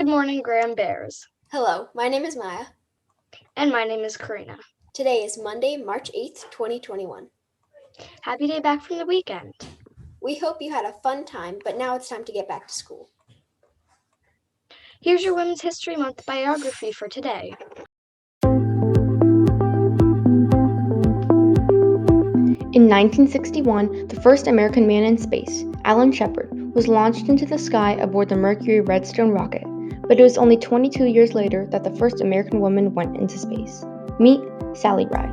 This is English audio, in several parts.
Good morning, Graham Bears. Hello, my name is Maya. And my name is Karina. Today is Monday, March 8th, 2021. Happy day back from the weekend. We hope you had a fun time, but now it's time to get back to school. Here's your Women's History Month biography for today. In 1961, the first American man in space, Alan Shepard, was launched into the sky aboard the Mercury Redstone rocket, but it was only 22 years later that the first American woman went into space. Meet Sally Ride.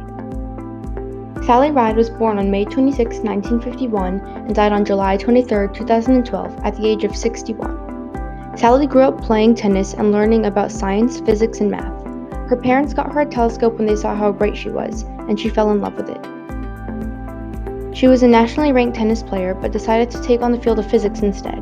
Sally Ride was born on May 26, 1951, and died on July 23, 2012, at the age of 61. Sally grew up playing tennis and learning about science, physics, and math. Her parents got her a telescope when they saw how bright she was, and she fell in love with it. She was a nationally ranked tennis player, but decided to take on the field of physics instead.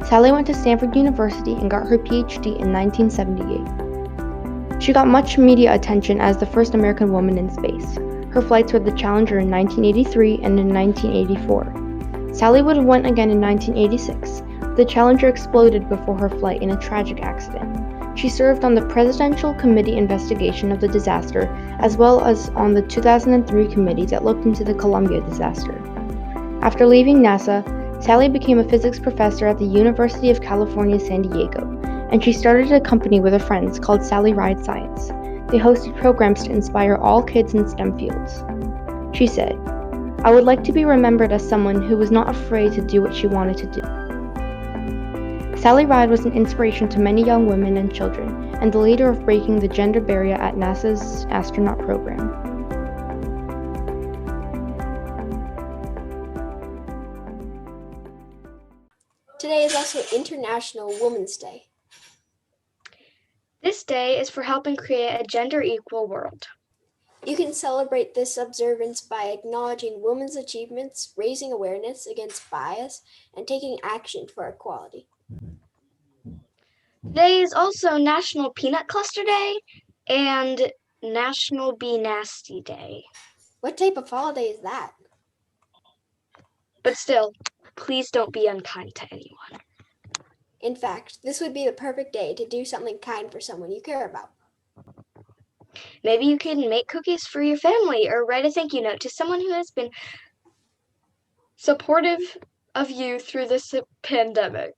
Sally went to Stanford University and got her PhD in 1978. She got much media attention as the first American woman in space. Her flights were the Challenger in 1983 and in 1984. Sally would have went again in 1986, but the Challenger exploded before her flight in a tragic accident. She served on the Presidential Committee investigation of the disaster, as well as on the 2003 committee that looked into the Columbia disaster. After leaving NASA, Sally became a physics professor at the University of California, San Diego, and she started a company with her friends called Sally Ride Science. They hosted programs to inspire all kids in STEM fields. She said, "I would like to be remembered as someone who was not afraid to do what she wanted to do." Sally Ride was an inspiration to many young women and children, and the leader of breaking the gender barrier at NASA's astronaut program. Today is also International Women's Day. This day is for helping create a gender-equal world. You can celebrate this observance by acknowledging women's achievements, raising awareness against bias, and taking action for equality. Today is also National Peanut Cluster Day and National Be Nasty Day. What type of holiday is that? But still, please don't be unkind to anyone. In fact, this would be the perfect day to do something kind for someone you care about. Maybe you can make cookies for your family or write a thank you note to someone who has been supportive of you through this pandemic.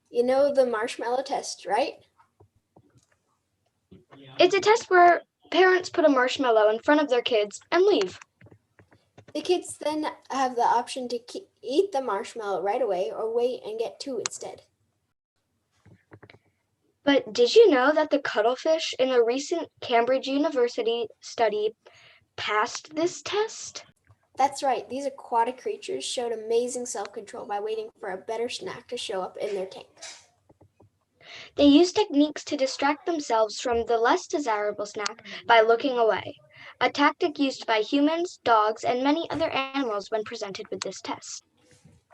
You know the marshmallow test, right? It's a test where parents put a marshmallow in front of their kids and leave. The kids then have the option to eat the marshmallow right away or wait and get two instead. But did you know that the cuttlefish in a recent Cambridge University study passed this test? That's right, these aquatic creatures showed amazing self-control by waiting for a better snack to show up in their tank. They used techniques to distract themselves from the less desirable snack by looking away, a tactic used by humans, dogs, and many other animals when presented with this test.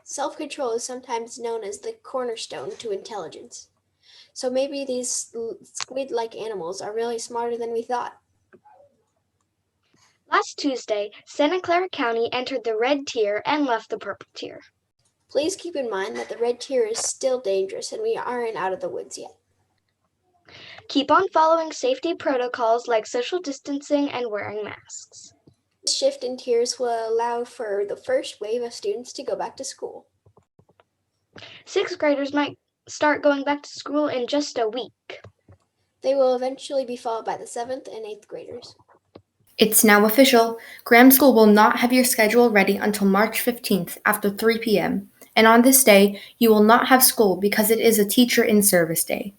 Self-control is sometimes known as the cornerstone to intelligence. So maybe these squid-like animals are really smarter than we thought. Last Tuesday, Santa Clara County entered the red tier and left the purple tier. Please keep in mind that the red tier is still dangerous and we aren't out of the woods yet. Keep on following safety protocols like social distancing and wearing masks. This shift in tiers will allow for the first wave of students to go back to school. 6th graders might start going back to school in just a week. They will eventually be followed by the 7th and 8th graders. It's now official. Graham School will not have your schedule ready until March 15th after 3 p.m. And on this day, you will not have school because it is a teacher in service day.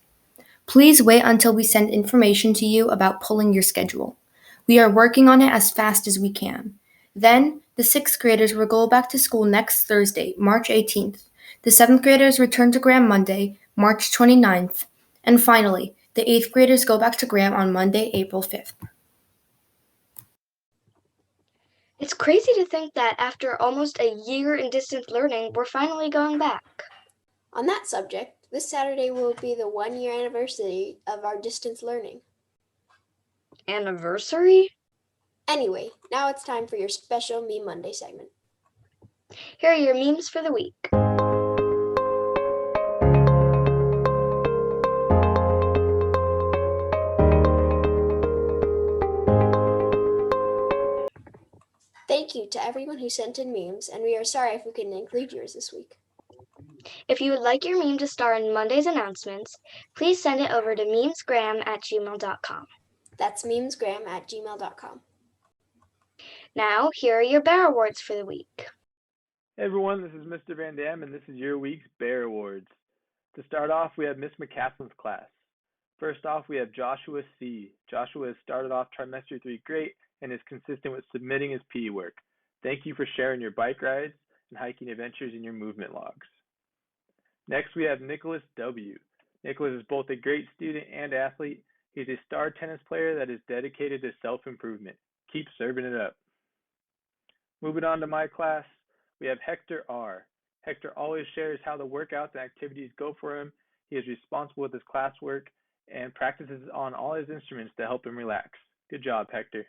Please wait until we send information to you about pulling your schedule. We are working on it as fast as we can. Then, the 6th graders will go back to school next Thursday, March 18th. The 7th graders return to Graham Monday, March 29th. And finally, the 8th graders go back to Graham on Monday, April 5th. It's crazy to think that after almost a year in distance learning, we're finally going back. On that subject, this Saturday will be the 1-year anniversary of our distance learning. Anniversary? Anyway, now it's time for your special Meme Monday segment. Here are your memes for the week. Thank you to everyone who sent in memes, and we are sorry if we couldn't include yours this week. If you would like your meme to star in Monday's announcements, please send it over to memesgram@gmail.com. That's memesgram@gmail.com. Now, here are your Bear Awards for the week. Hey everyone, this is Mr. Van Dam, and this is your week's Bear Awards. To start off, we have Miss McCaslin's class. First off, we have Joshua C. Joshua has started off trimester 3 great and is consistent with submitting his PE work. Thank you for sharing your bike rides and hiking adventures in your movement logs. Next, we have Nicholas W. Nicholas is both a great student and athlete. He's a star tennis player that is dedicated to self-improvement. Keep serving it up. Moving on to my class, we have Hector R. Hector always shares how the workouts and activities go for him. He is responsible with his classwork and practices on all his instruments to help him relax. Good job, Hector.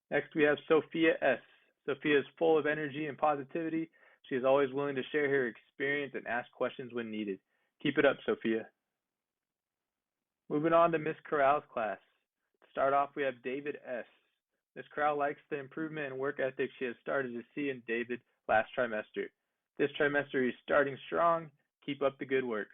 Next, we have Sophia S. Sophia is full of energy and positivity. She is always willing to share her experience and ask questions when needed. Keep it up, Sophia. Moving on to Miss Corral's class. To start off, we have David S. Ms. Corral likes the improvement and work ethic she has started to see in David last trimester. This trimester he's starting strong. Keep up the good work.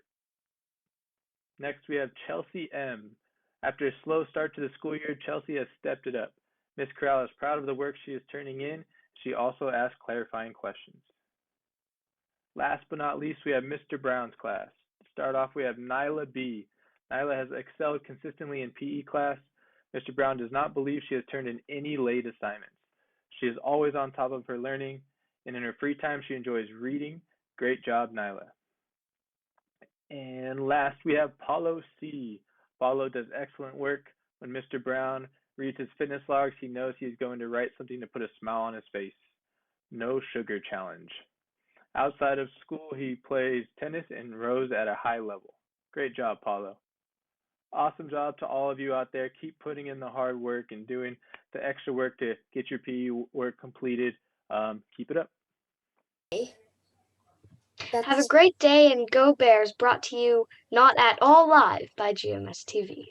Next, we have Chelsea M. After a slow start to the school year, Chelsea has stepped it up. Ms. Corral is proud of the work she is turning in. She also asks clarifying questions. Last but not least, we have Mr. Brown's class. To start off, we have Nyla B. Nyla has excelled consistently in PE class. Mr. Brown does not believe she has turned in any late assignments. She is always on top of her learning, and in her free time, she enjoys reading. Great job, Nyla. And last, we have Paulo C. Paulo does excellent work. When Mr. Brown reads his fitness logs, he knows he is going to write something to put a smile on his face. No sugar challenge. Outside of school, he plays tennis and rows at a high level. Great job, Paulo. Awesome job to all of you out there. Keep putting in the hard work and doing the extra work to get your PE work completed. Keep it up. Have a great day and go Bears, brought to you not at all live by GMSTV.